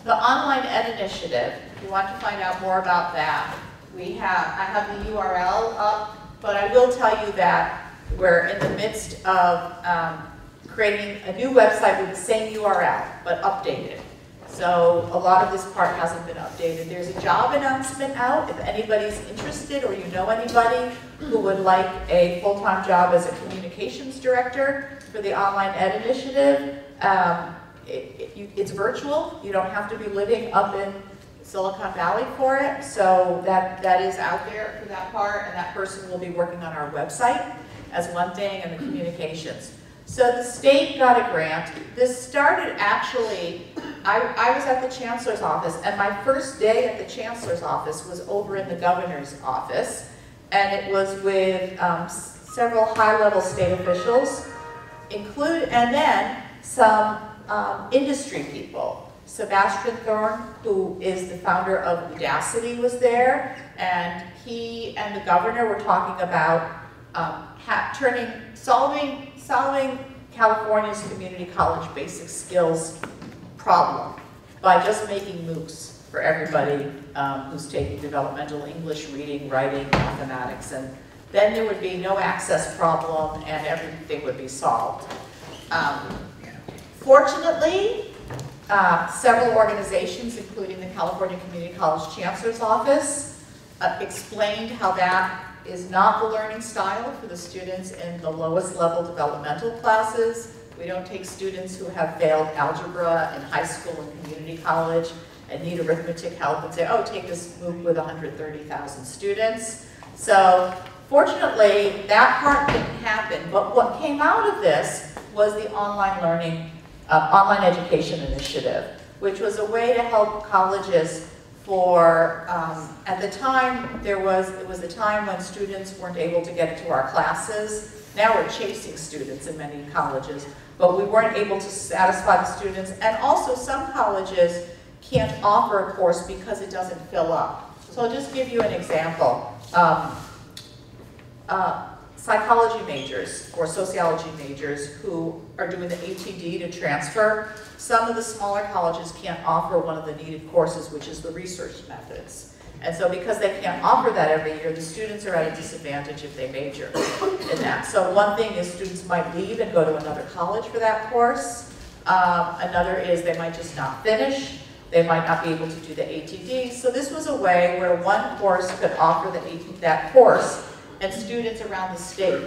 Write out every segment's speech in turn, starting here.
The Online Ed Initiative, if you want to find out more about that, I have the URL up, but I will tell you that we're in the midst of creating a new website with the same URL, but updated. So a lot of this part hasn't been updated. There's a job announcement out if anybody's interested or you know anybody who would like a full-time job as a communications director for the Online Ed Initiative. It's virtual. You don't have to be living up in Silicon Valley for it. So that is out there for that part, and that person will be working on our website as one thing, and the communications. So the state got a grant. This started actually, I was at the Chancellor's office, and my first day at the Chancellor's office was over in the Governor's office, and it was with several high-level state officials, and then some industry people. Sebastian Thorne, who is the founder of Udacity, was there, and he and the governor were talking about solving California's community college basic skills problem by just making MOOCs for everybody who's taking developmental English, reading, writing, mathematics, and then there would be no access problem and everything would be solved. Fortunately, several organizations, including the California Community College Chancellor's Office, explained how that is not the learning style for the students in the lowest level developmental classes. We don't take students who have failed algebra in high school and community college and need arithmetic help and say, oh, take this MOOC with 130,000 students. So fortunately, that part didn't happen, but what came out of this was the online learning, online education initiative, which was a way to help colleges for, at the time, it was a time when students weren't able to get into our classes. Now we're chasing students in many colleges, but we weren't able to satisfy the students. And also some colleges can't offer a course because it doesn't fill up. So I'll just give you an example. Psychology majors or sociology majors who are doing the ATD to transfer, some of the smaller colleges can't offer one of the needed courses, which is the research methods. And so because they can't offer that every year, the students are at a disadvantage if they major in that. So one thing is students might leave and go to another college for that course. Another is they might just not finish. They might not be able to do the ATD. So this was a way where one course could offer that course, and students around the state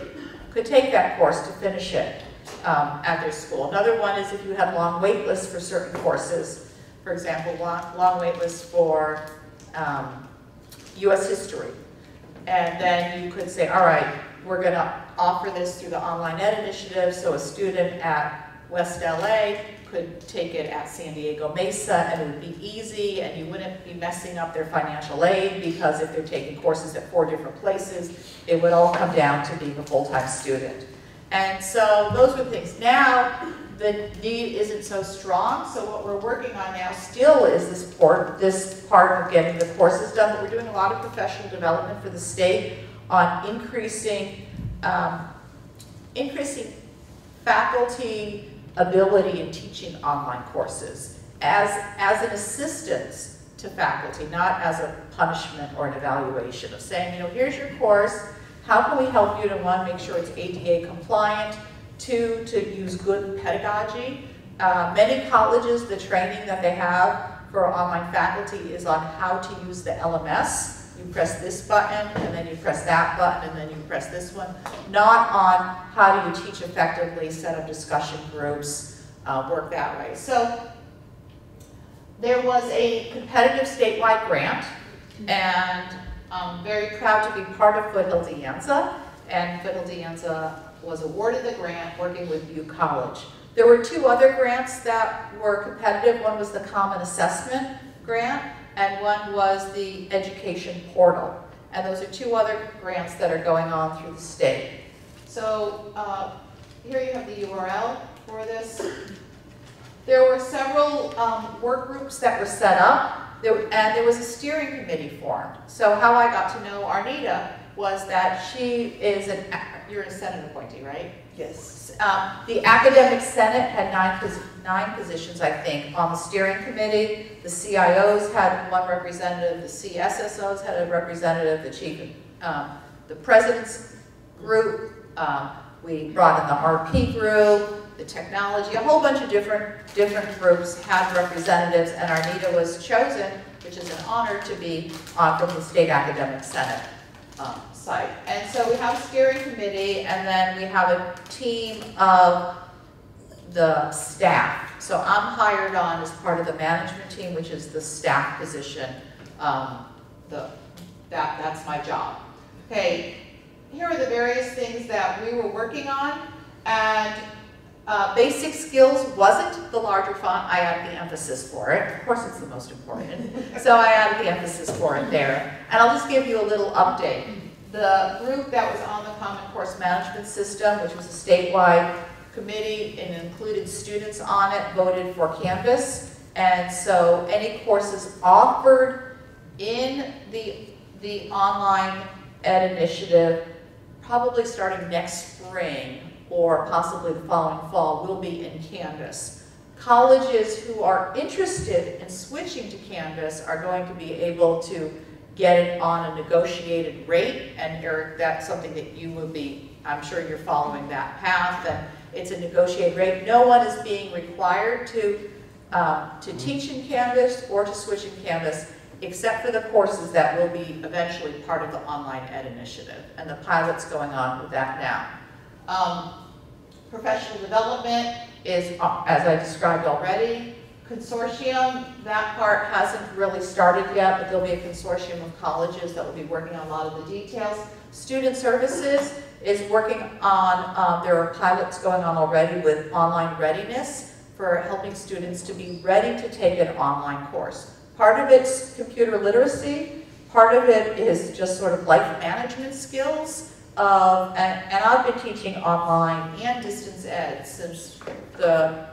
could take that course to finish it at their school. Another one is if you had long wait lists for certain courses. For example, long wait lists for US history. And then you could say, all right, we're going to offer this through the Online Ed Initiative, so a student at West LA could take it at San Diego Mesa, and it would be easy, and you wouldn't be messing up their financial aid, because if they're taking courses at 4 different places, it would all come down to being a full-time student. And so those were things. Now, the need isn't so strong, so what we're working on now still is this part of getting the courses done, but we're doing a lot of professional development for the state on increasing faculty ability in teaching online courses as an assistance to faculty, not as a punishment or an evaluation of saying, you know, here's your course, how can we help you to, one, make sure it's ADA compliant, two, to use good pedagogy. Many colleges, the training that they have for online faculty is on how to use the LMS. You press this button, and then you press that button, and then you press this one. Not on how do you teach effectively, set up discussion groups, work that way. So there was a competitive statewide grant, and I'm very proud to be part of Foothill De Anza, and Foothill De Anza was awarded the grant working with Butte College. There were 2 other grants that were competitive. One was the Common Assessment Grant, and one was the Education Portal. And those are 2 other grants that are going on through the state. So here you have the URL for this. There were several work groups that were set up, and there was a steering committee formed. So how I got to know Arnita was that she is you're a Senate appointee, right? Yes. The Academic Senate had nine positions, I think, on the steering committee. The CIOs had one representative, the CSSOs had a representative, the president's group, we brought in the RP group, the technology, a whole bunch of different groups had representatives, and Arnita was chosen, which is an honor to be from the State Academic Senate site. And so we have a steering committee, and then we have a team of the staff. So I'm hired on as part of the management team, which is the staff position. That's my job. Okay, here are the various things that we were working on, and basic skills wasn't the larger font. I added the emphasis for it. Of course, it's the most important. So I added the emphasis for it there. And I'll just give you a little update. The group that was on the Common Course Management System, which was a statewide committee and included students on it, voted for Canvas. And so any courses offered in the online ed initiative, probably starting next spring or possibly the following fall, will be in Canvas. Colleges who are interested in switching to Canvas are going to be able to get it on a negotiated rate, and Eric, that's something that you will be, I'm sure you're following that path, and it's a negotiated rate. No one is being required to teach in Canvas or to switch in Canvas, except for the courses that will be eventually part of the online ed initiative, and the pilot's going on with that now. Professional development is, as I described already. Consortium, that part hasn't really started yet, but there'll be a consortium of colleges that will be working on a lot of the details. Student services is working on, there are pilots going on already with online readiness for helping students to be ready to take an online course. Part of it's computer literacy, part of it is just sort of life management skills, and I've been teaching online and distance ed since the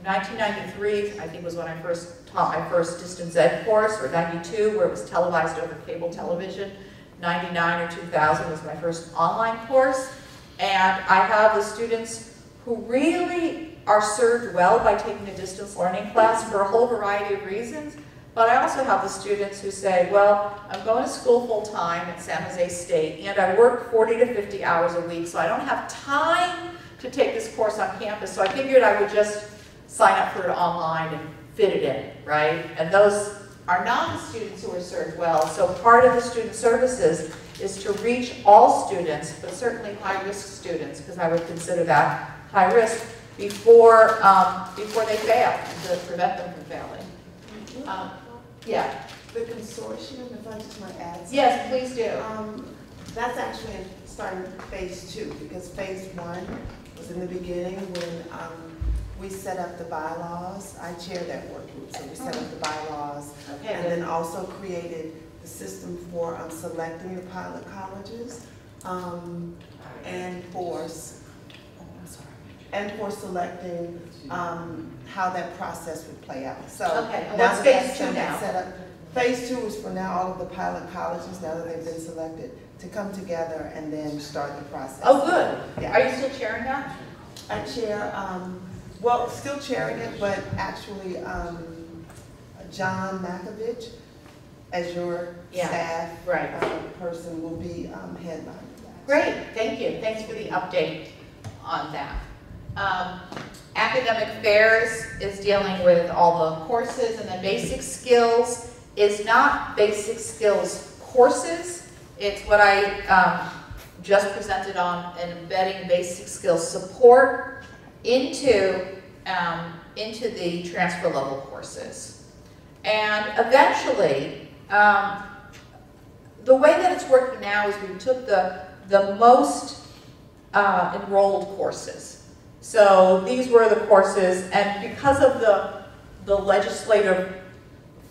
1993, I think, was when I first taught my first distance ed course, or 92, where it was televised over cable television. 99 or 2000 was my first online course. And I have the students who really are served well by taking a distance learning class for a whole variety of reasons. But I also have the students who say, well, I'm going to school full-time at San Jose State, and I work 40 to 50 hours a week, so I don't have time to take this course on campus. So I figured I would just sign up for it online and fit it in, right? And those are not the students who are served well. So part of the student services is to reach all students, but certainly high-risk students, because I would consider that high risk, before they fail, to prevent them from failing. Yeah. The consortium, if I just might add something. Yes, please do. That's actually starting phase 2, because phase 1 was in the beginning when we set up the bylaws. I chaired that work group, so we set up the bylaws, okay, and then also created the system for selecting your pilot colleges, and for selecting how that process would play out. So okay, and what's phase 2 now? Set up. Phase 2 is for now all of the pilot colleges, now that they've been selected, to come together and then start the process. Oh, good. Yeah. Are you still chairing that? I chair, well, still chairing it, but actually John Makovich, as your staff person, will be headlining that. Great, thank you. Thanks for the update on that. Academic Affairs is dealing with all the courses, and the basic skills is not basic skills courses. It's what I just presented on embedding basic skills support into the transfer level courses. And eventually, the way that it's working now is we took the most enrolled courses. So these were the courses, and because of the legislative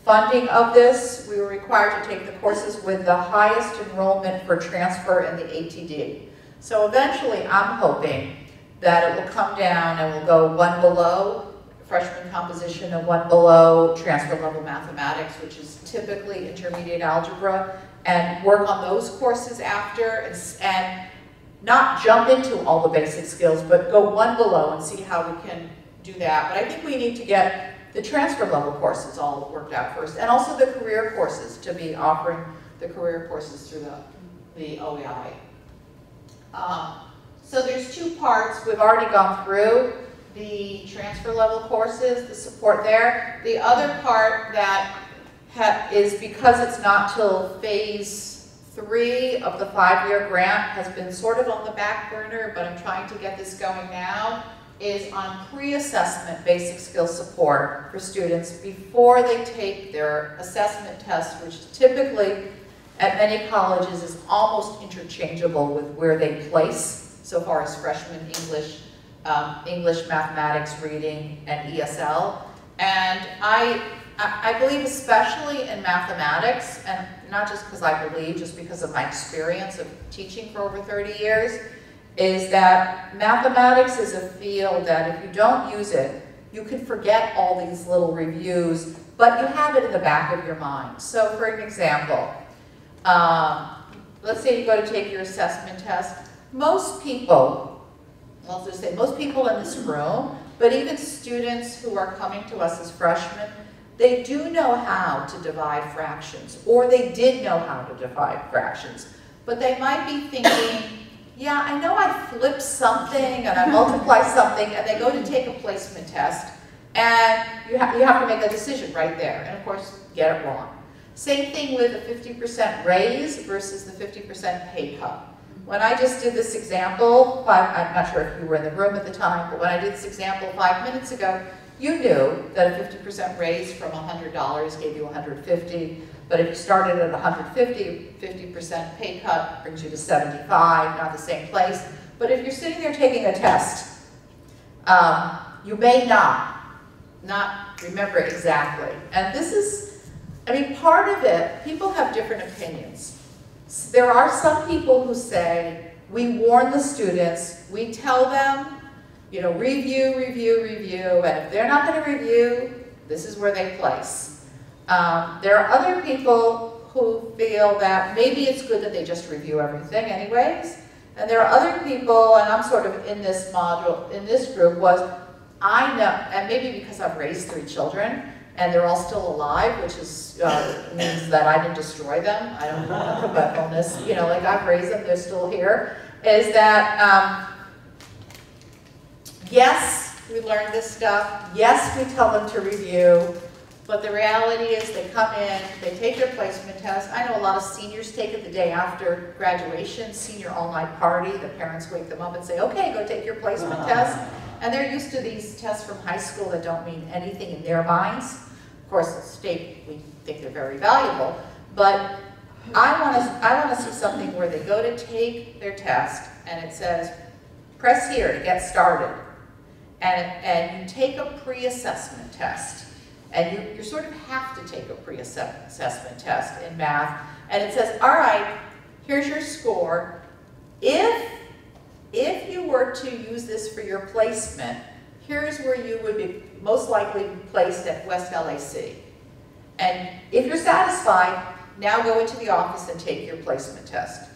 funding of this, we were required to take the courses with the highest enrollment for transfer in the ATD. So eventually, I'm hoping that it will come down and will go one below freshman composition and one below transfer level mathematics, which is typically intermediate algebra, and work on those courses after, and not jump into all the basic skills, but go one below and see how we can do that. But I think we need to get the transfer level courses all worked out first, and also the career courses, to be offering the career courses through the OEI. So there's two parts. We've already gone through the transfer level courses, the support there. The other part that is, because it's not till phase 3 of the 5-year grant, has been sort of on the back burner, but I'm trying to get this going now, is on pre-assessment basic skill support for students before they take their assessment test, which typically at many colleges is almost interchangeable with where they place, so far as freshman English, English, mathematics, reading, and ESL. And I believe, especially in mathematics, and not just because I believe, just because of my experience of teaching for over 30 years, is that mathematics is a field that if you don't use it, you can forget all these little reviews, but you have it in the back of your mind. So for an example, let's say you go to take your assessment test. Most people, I'll just say most people in this room, but even students who are coming to us as freshmen, they do know how to divide fractions, or they did know how to divide fractions, but they might be thinking, yeah, I know I flip something and I multiply something, and they go to take a placement test, and you have to make a decision right there, and of course, get it wrong. Same thing with a 50% raise versus the 50% pay cut. When I just did this example, I'm not sure if you were in the room at the time, but when I did this example 5 minutes ago, you knew that a 50% raise from $100 gave you $150, but if you started at $150, 50% pay cut brings you to $75, not the same place. But if you're sitting there taking a test, you may not remember exactly. And this is, I mean, part of it, people have different opinions. There are some people who say, we warn the students, we tell them, you know, review, review, review, and if they're not going to review, this is where they place. There are other people who feel that maybe it's good that they just review everything anyways, and there are other people, and I'm sort of in this module, in this group, was I know, and maybe because I've raised 3 children, and they're all still alive, which is means that I didn't destroy them. I don't know about illness, you know, like I've raised them, they're still here, is that yes, we learn this stuff. Yes, we tell them to review. But the reality is they come in, they take their placement test. I know a lot of seniors take it the day after graduation, senior all-night party. The parents wake them up and say, okay, go take your placement test. And they're used to these tests from high school that don't mean anything in their minds. Of course, at state, we think they're very valuable. But I want to see something where they go to take their test and it says, press here to get started. And you take a pre-assessment test. And you sort of have to take a pre-assessment test in math. And it says, all right, here's your score. If you were to use this for your placement, here's where you would be most likely placed at West LAC. And if you're satisfied, now go into the office and take your placement test.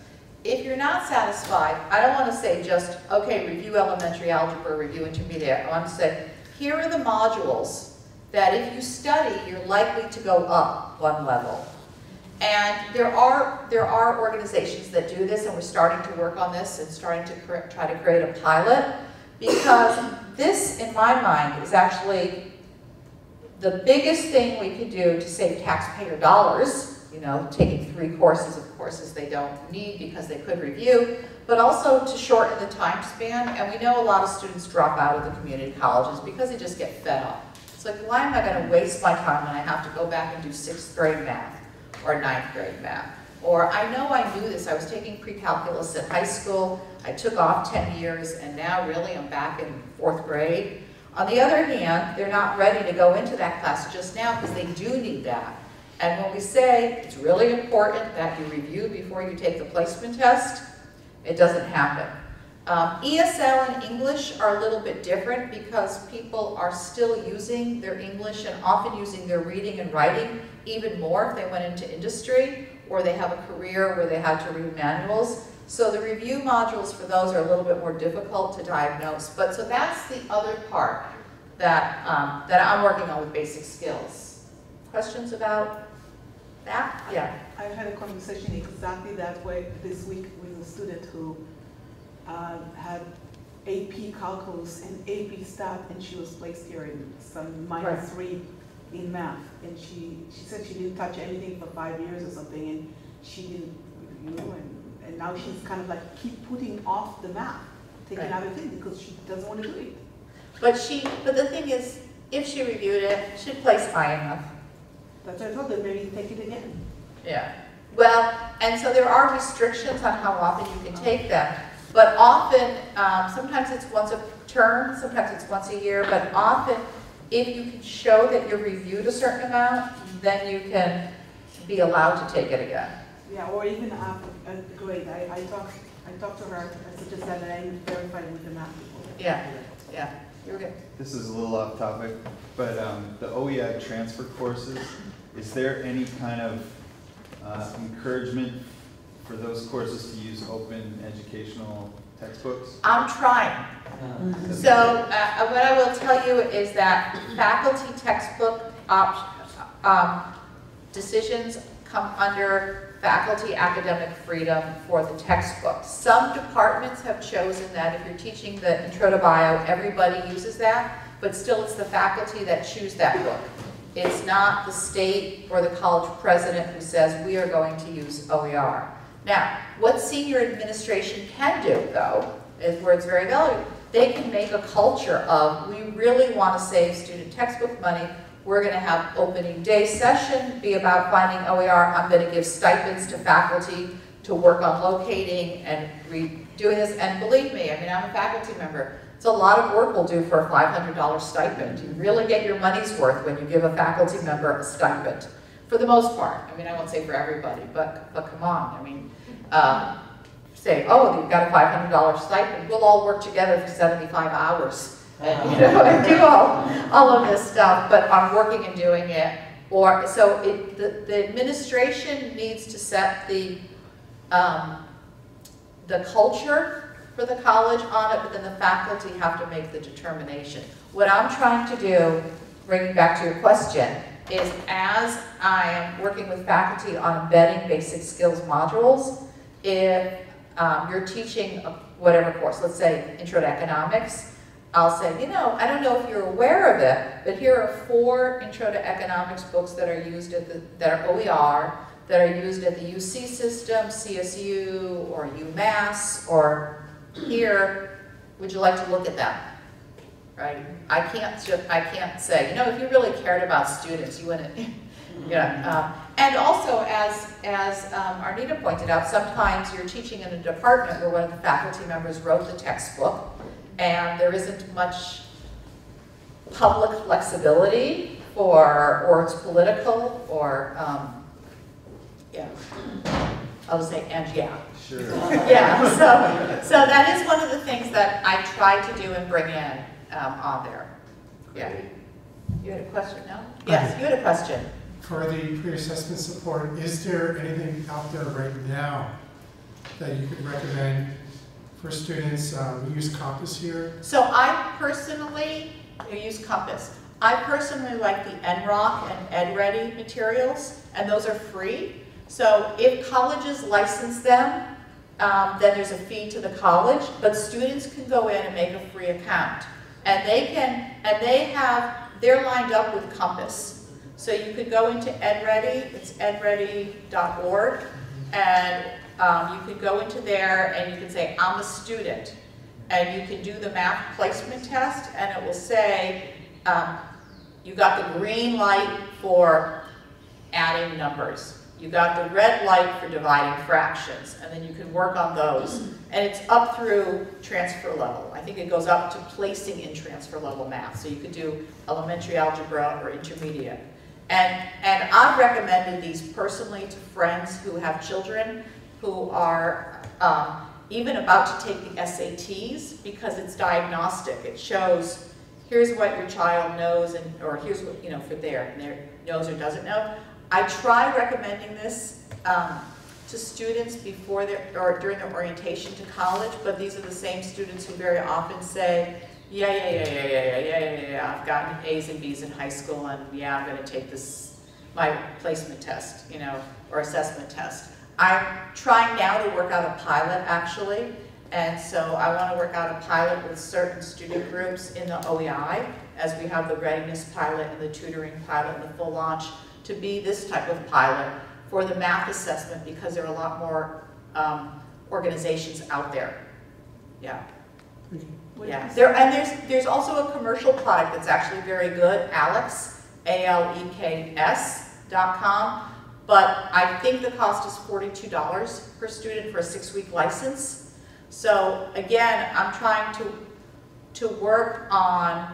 If you're not satisfied, I don't want to say just, okay, review elementary algebra, review intermediate. I want to say, here are the modules that if you study, you're likely to go up 1 level. And there are organizations that do this, and we're starting to work on this and starting to try to create a pilot, because this, in my mind, is actually the biggest thing we could do to save taxpayer dollars, you know, taking 3 courses of courses they don't need because they could review, but also to shorten the time span. And we know a lot of students drop out of the community colleges because they just get fed up. It's like, why am I going to waste my time when I have to go back and do 6th grade math or 9th grade math? Or I know I knew this. I was taking pre-calculus in high school. I took off 10 years, and now really I'm back in 4th grade. On the other hand, they're not ready to go into that class just now because they do need that. And when we say it's really important that you review before you take the placement test, it doesn't happen. ESL and English are a little bit different because people are still using their English and often using their reading and writing even more if they went into industry or they have a career where they had to read manuals. So the review modules for those are a little bit more difficult to diagnose. But so that's the other part that, that I'm working on with basic skills. Questions about that? Yeah. I've had a conversation exactly that way this week with a student who had AP calculus and AP stat, and she was placed here in some -3 in math. And she said she didn't touch anything for 5 years or something, and she didn't review, and now she's kind of like keep putting off the math, taking out a thing because she doesn't want to do it. But the thing is, if she reviewed it, she'd place high enough. That's what I told her, maybe take it again. Yeah. Well, and so there are restrictions on how often you can take them. But often, sometimes it's once a term, sometimes it's once a year, but often if you can show that you've reviewed a certain amount, then you can be allowed to take it again. Yeah, or even after a grade. I talked to her, I suggested that I verified with the math before. Yeah, yeah, you're good. This is a little off topic, but the OEAD transfer courses, is there any kind of encouragement for those courses to use open educational textbooks? I'm trying. So what I will tell you is that faculty textbook decisions come under faculty academic freedom for the textbooks. Some departments have chosen that if you're teaching the Intro to Bio, everybody uses that, but still it's the faculty that choose that book. It's not the state or the college president who says we are going to use OER. Now, what senior administration can do, though, is where it's very valuable. They can make a culture of, we really want to save student textbook money. We're going to have opening day session, be about finding OER. I'm going to give stipends to faculty to work on locating and doing this. And believe me, I mean, I'm a faculty member. It's a lot of work we'll do for a $500 stipend. You really get your money's worth when you give a faculty member a stipend. For the most part. I mean, I won't say for everybody, but come on. I mean, say, oh, you've got a $500 stipend. We'll all work together for 75 hours. And, you know, and do all of this stuff, but I'm working and doing it. Or so the administration needs to set the culture for the college on it, but then the faculty have to make the determination. What I'm trying to do, bringing back to your question, is as I am working with faculty on embedding basic skills modules, if you're teaching whatever course, let's say Intro to Economics, I'll say, you know, I don't know if you're aware of it, but here are 4 Intro to Economics books that are used at that are OER, that are used at the UC system, CSU, or UMass, or here. Would you like to look at them? Right? I can't say, you know, if you really cared about students, you wouldn't. Yeah. And also, as Arnita pointed out, sometimes you're teaching in a department where one of the faculty members wrote the textbook, and there isn't much public flexibility or it's political, or, yeah, I'll say, and yeah. Sure. Yeah, so that is one of the things that I try to do and bring in on there. Yeah. You had a question, no? Yes, you had a question. For the pre-assessment support, is there anything out there right now that you could recommend for students? We use Compass here. So I personally use Compass. I personally like the NROC and EdReady materials, and those are free. So if colleges license them, then there's a fee to the college, but students can go in and make a free account. And they're lined up with Compass. So you could go into EdReady, it's edready.org, and you could go into there and you can say, I'm a student. And you can do the math placement test, and it will say, you got the green light for adding numbers. You got the red light for dividing fractions, and then you can work on those. And it's up through transfer level. I think it goes up to placing in transfer level math. So you could do elementary algebra or intermediate. And I've recommended these personally to friends who have children who are even about to take the SATs, because it's diagnostic. It shows, here's what your child knows, and or here's what, you know, for their knows or doesn't know. I try recommending this to students before or during their orientation to college, but these are the same students who very often say, yeah, I've gotten A's and B's in high school, and yeah, I'm going to take my placement test, you know, or assessment test. I'm trying now to work out a pilot, actually, and so I want to work out a pilot with certain student groups in the OEI, as we have the readiness pilot and the tutoring pilot and the full launch, to be this type of pilot for the math assessment, because there are a lot more organizations out there. Yeah. Yeah. There's also a commercial product that's actually very good, Alex, ALEKS.com. But I think the cost is $42 per student for a 6-week license. So again, I'm trying to work on,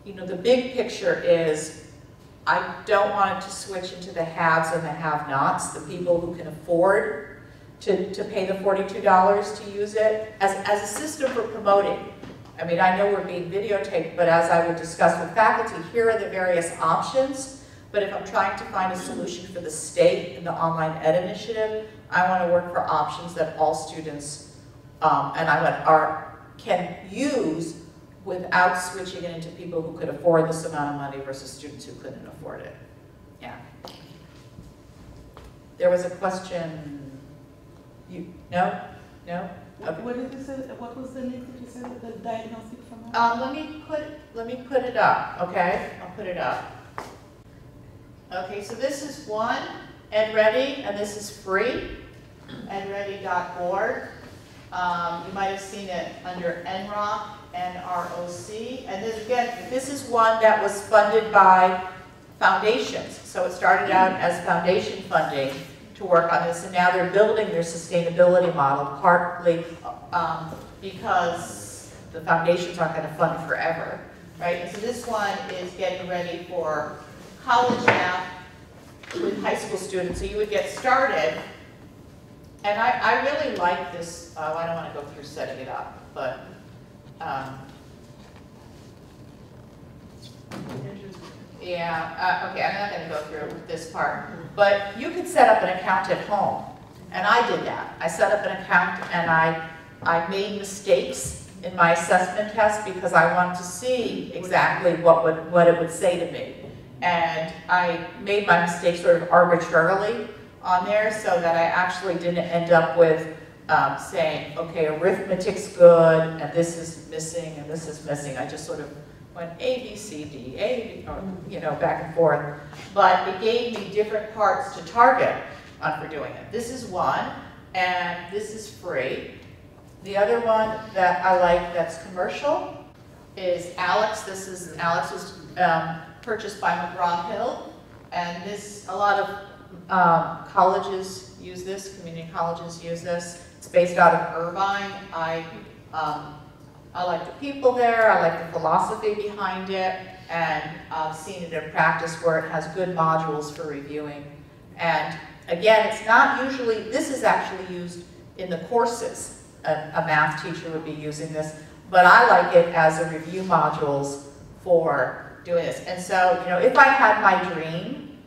you know, the big picture is I don't want it to switch into the haves and the have-nots, the people who can afford to pay the $42 to use it as a system for promoting. I mean, I know we're being videotaped, but as I would discuss with faculty, here are the various options. But if I'm trying to find a solution for the state in the Online Ed Initiative, I want to work for options that all students can use without switching it into people who could afford this amount of money versus students who couldn't afford it. Yeah. There was a question. No? Okay. What did you say? What was the link that you said? The diagnostic from? Let me put it up. Okay, I'll put it up. Okay, so this is one, EdReady, and this is free, edready.org. You might have seen it under NROC, N-R-O-C. And then again, this is one that was funded by foundations. So it started out as foundation funding to work on this, and now they're building their sustainability model, partly because the foundations aren't going to fund forever, right? And so this one is getting ready for college math with high school students. So you would get started, and I really like this. I don't want to go through setting it up, but yeah, okay, I'm not going to go through this part. But you could set up an account at home, and I did that. I set up an account, and I made mistakes in my assessment test because I wanted to see exactly what it would say to me. And I made my mistakes sort of arbitrarily on there so that I actually didn't end up with saying, okay, arithmetic's good, and this is missing, and this is missing. I just sort of went A, B, C, D, A, B, or, you know, back and forth. But it gave me different parts to target for doing it. This is one, and this is free. The other one that I like that's commercial is Alex. Alex was purchased by McGraw-Hill, and a lot of colleges use this, community colleges use this. It's based out of Irvine. I like the people there, I like the philosophy behind it, and I've seen it in practice where it has good modules for reviewing. And again, it's not usually, this is actually used in the courses. A math teacher would be using this, but I like it as a review modules for doing this. And so, you know, if I had my dream,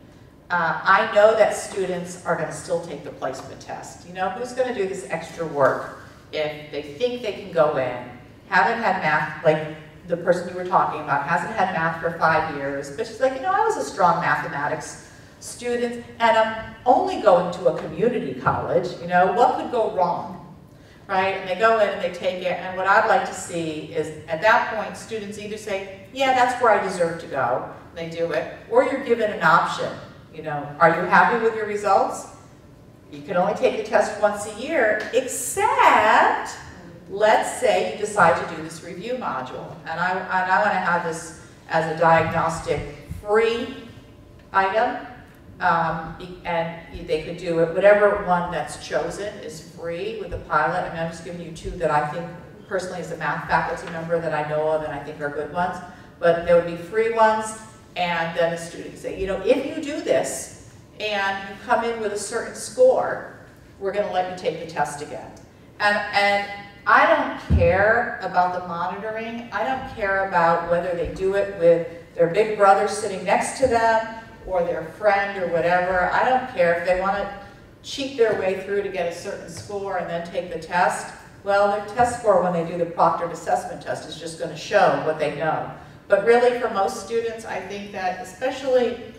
I know that students are going to still take the placement test. You know, who's going to do this extra work if they think they can go in, haven't had math, like the person you were talking about, hasn't had math for 5 years, but she's like, you know, I was a strong mathematics student, and I'm only going to a community college, you know, what could go wrong? Right? And they go in and they take it, and what I'd like to see is, at that point, students either say, yeah, that's where I deserve to go, and they do it, or you're given an option. You know, are you happy with your results? You can only take the test once a year, except, let's say you decide to do this review module, and I want to have this as a diagnostic free item, and they could do it, whatever one that's chosen is free with the pilot. I mean, I'm just giving you two that I think, personally as a math faculty member, that I know of and I think are good ones, but there would be free ones, and then the students say, you know, if you do this, and you come in with a certain score, we're going to let you take the test again. And I don't care about the monitoring. I don't care about whether they do it with their big brother sitting next to them or their friend or whatever. I don't care if they want to cheat their way through to get a certain score and then take the test. Well, their test score when they do the proctored assessment test is just going to show what they know. But really for most students, I think that especially,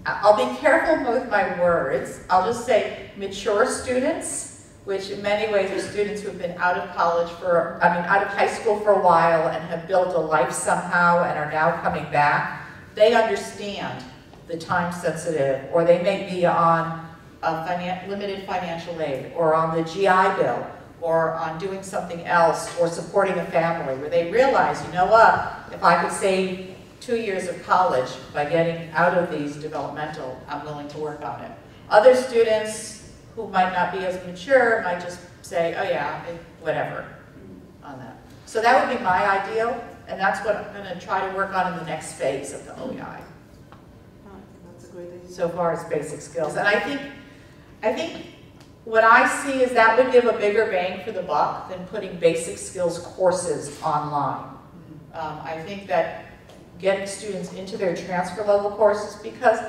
I'll be careful with my words. I'll just say mature students, which in many ways are students who've been out of college out of high school for a while and have built a life somehow and are now coming back. They understand the time sensitive, or they may be on a limited financial aid, or on the GI Bill, or on doing something else, or supporting a family, where they realize, you know what, if I could save 2 years of college by getting out of these developmental, I'm willing to work on it. Other students who might not be as mature might just say, oh yeah, whatever on that. So that would be my ideal, and that's what I'm going to try to work on in the next phase of the OEI. That's a great idea. So far as basic skills. And I think what I see is that would give a bigger bang for the buck than putting basic skills courses online. I think that getting students into their transfer level courses, because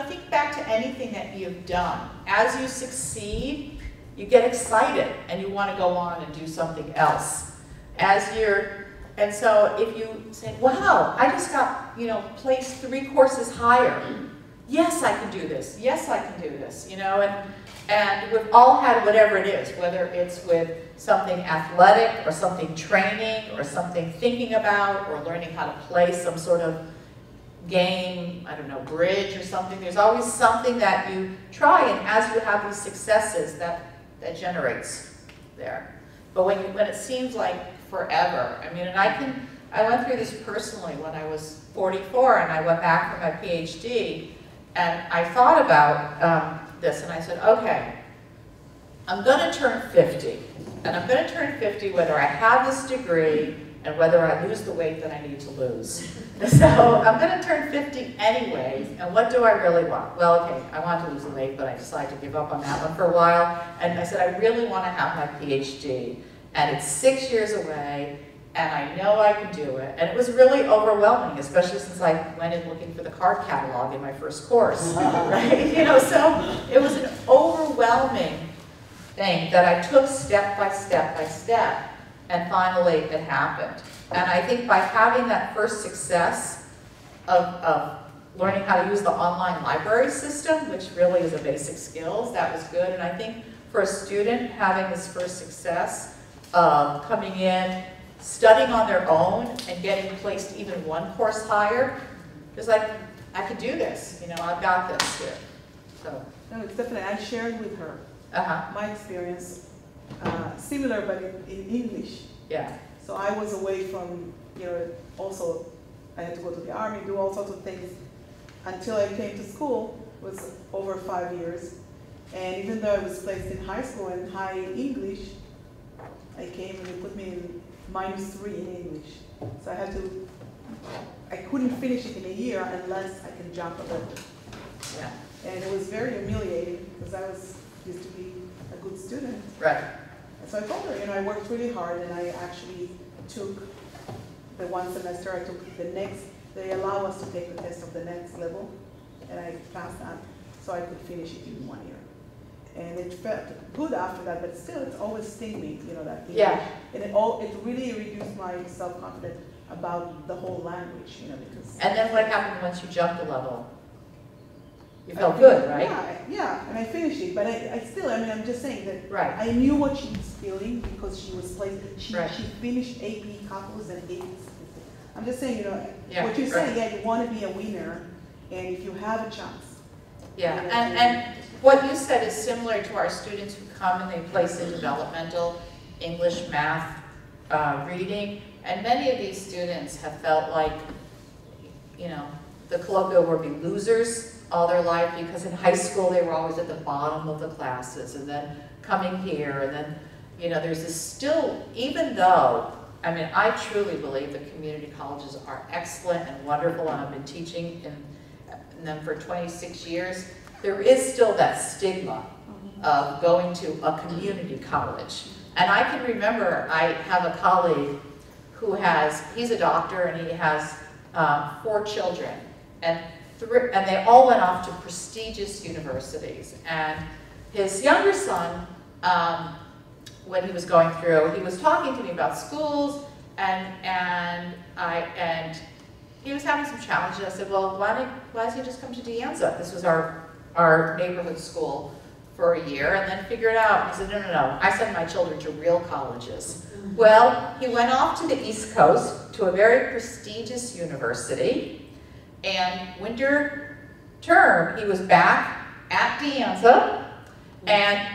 think back to anything that you've done. As you succeed, you get excited and you want to go on and do something else. And so if you say, wow, I just got, placed 3 courses higher. Yes, I can do this. Yes, I can do this, and we've all had whatever it is, whether it's with something athletic or something training or something thinking about or learning how to play some sort of game, I don't know, bridge or something. There's always something that you try, and as you have these successes, that generates there. But when it seems like forever, and I went through this personally when I was 44 and I went back for my PhD, and I thought about this, and I said, okay, I'm going to turn 50, and I'm going to turn 50 whether I have this degree and whether I lose the weight that I need to lose. So I'm going to turn 50 anyways, and what do I really want? Well, okay, I want to lose the weight, but I decided to give up on that one for a while, and I said, I really want to have my PhD, and it's 6 years away, and I know I can do it. And it was really overwhelming, especially since I went in looking for the card catalog in my first course, right? So it was an overwhelming thing that I took step by step by step, and finally it happened. And I think by having that first success of learning how to use the online library system, which really is a basic skills, that was good. And I think for a student, having this first success of coming in, studying on their own and getting placed even 1 course higher, it's like, I could do this, I've got this here. So. No, it's definitely, I shared with her my experience, similar but in English. Yeah. So I was away from, also I had to go to the army, do all sorts of things until I came to school. It was over 5 years. And even though I was placed in high school and high English, I came and they put me in -3 in English. So I couldn't finish it in a year unless I can jump a level. Yeah. And it was very humiliating because I used to be a good student. Right. And so I told her, I worked really hard, and I actually took the 1 semester, I took the next, they allow us to take the test of the next level, and I passed that, so I could finish it in 1 year. And it felt good after that, but still, it's always sting me, that English. Yeah. And it really reduced my self-confidence about the whole language, because. And then what happened once you jumped a level? You felt good, right? Yeah, and I finished it, but I still, I'm just saying that Right. I knew what she was feeling because she was placed, she finished AP calculus and AP. I'm just saying, what you're saying, you want to be a winner, and if you have a chance. Yeah, and what you said is similar to our students who come and they place in developmental English, math, reading, and many of these students have felt like, the colloquial word be losers all their life, because in high school they were always at the bottom of the classes, and then coming here, and then, there's this still, even though, I truly believe that community colleges are excellent and wonderful, and I've been teaching in them for 26 years, there is still that stigma of going to a community college. And I can remember, I have a colleague who he's a doctor and he has 4 children. And they all went off to prestigious universities. And his younger son, when he was going through, he was talking to me about schools, and he was having some challenges. I said, well, why doesn't he just come to De Anza? This was our neighborhood school for a year, and then figure it out. He said, no, I send my children to real colleges. Well, he went off to the East Coast to a very prestigious university, and winter term, he was back at De Anza and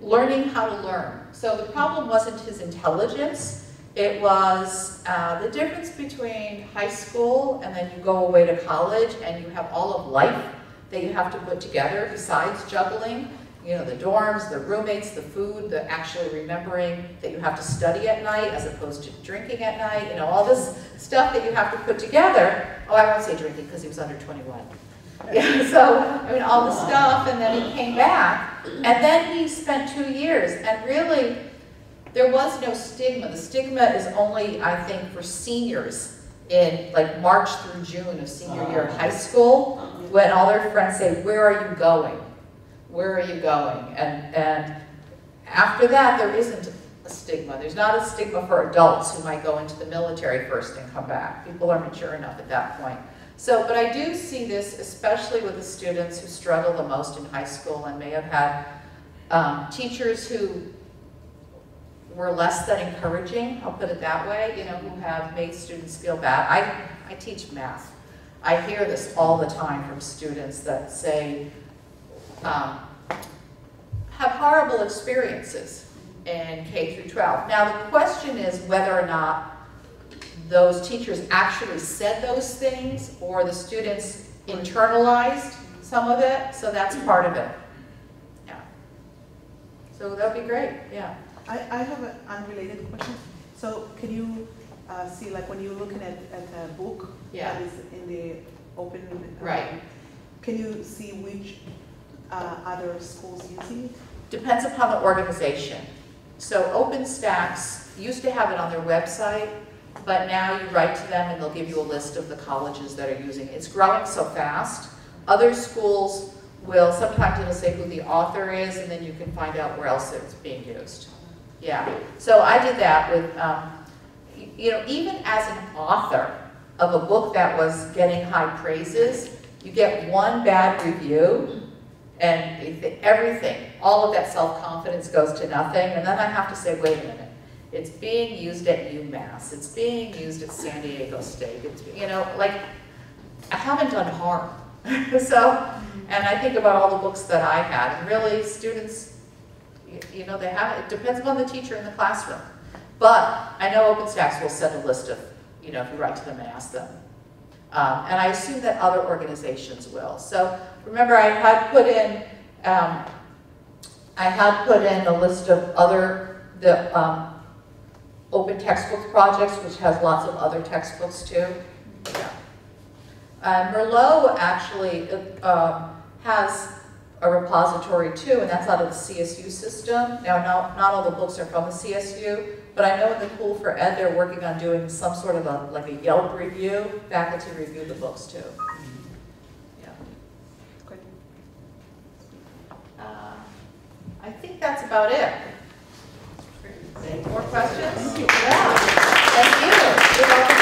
learning how to learn. So the problem wasn't his intelligence, it was the difference between high school and then you go away to college and you have all of life that you have to put together besides juggling. You know, the dorms, the roommates, the food, the actually remembering that you have to study at night as opposed to drinking at night, you know, all this stuff that you have to put together. Oh, I won't say drinking because he was under 21. Yeah, so, I mean, all the stuff, and then he came back, and then he spent 2 years, and really, there was no stigma. The stigma is only, I think, for seniors in like March through June of senior year of high school, when all their friends say, where are you going? Where are you going? And after that, there isn't a stigma. There's not a stigma for adults who might go into the military first and come back. People are mature enough at that point. So, but I do see this, especially with the students who struggle the most in high school and may have had teachers who were less than encouraging, I'll put it that way, you know, who have made students feel bad. I teach math. I hear this all the time from students that say, have horrible experiences in K through 12. Now the question is whether or not those teachers actually said those things or the students internalized some of it, so that's part of it. Yeah. So that would be great, yeah. I have an unrelated question. So can you see, like when you're looking at a book that is in the open, right? Can you see which other schools using it? Depends upon the organization. So OpenStax used to have it on their website, but now you write to them and they'll give you a list of the colleges that are using it. It's growing so fast. Other schools will, sometimes it'll say who the author is, and then you can find out where else it's being used. Yeah, so I did that with, you know, even as an author of a book that was getting high praises, you get one bad review and everything, all of that self-confidence goes to nothing, and then I have to say, wait a minute, it's being used at UMass, it's being used at San Diego State, it's, you know, like, I haven't done harm. So, and I think about all the books that I had, and really students, you know, they have, it depends upon the teacher in the classroom. But I know OpenStax will send a list of, you know, if you write to them and ask them. And I assume that other organizations will. So remember, I had put in a list of the open textbooks projects, which has lots of other textbooks too. Yeah. Merlot actually has a repository too, and that's out of the CSU system. Now, not all the books are from the CSU, but I know in the Pool for Ed, they're working on doing some sort of like a Yelp review. Faculty review the books too. Yeah. Good. I think that's about it. Any more questions? Yeah. Thank you. You're welcome.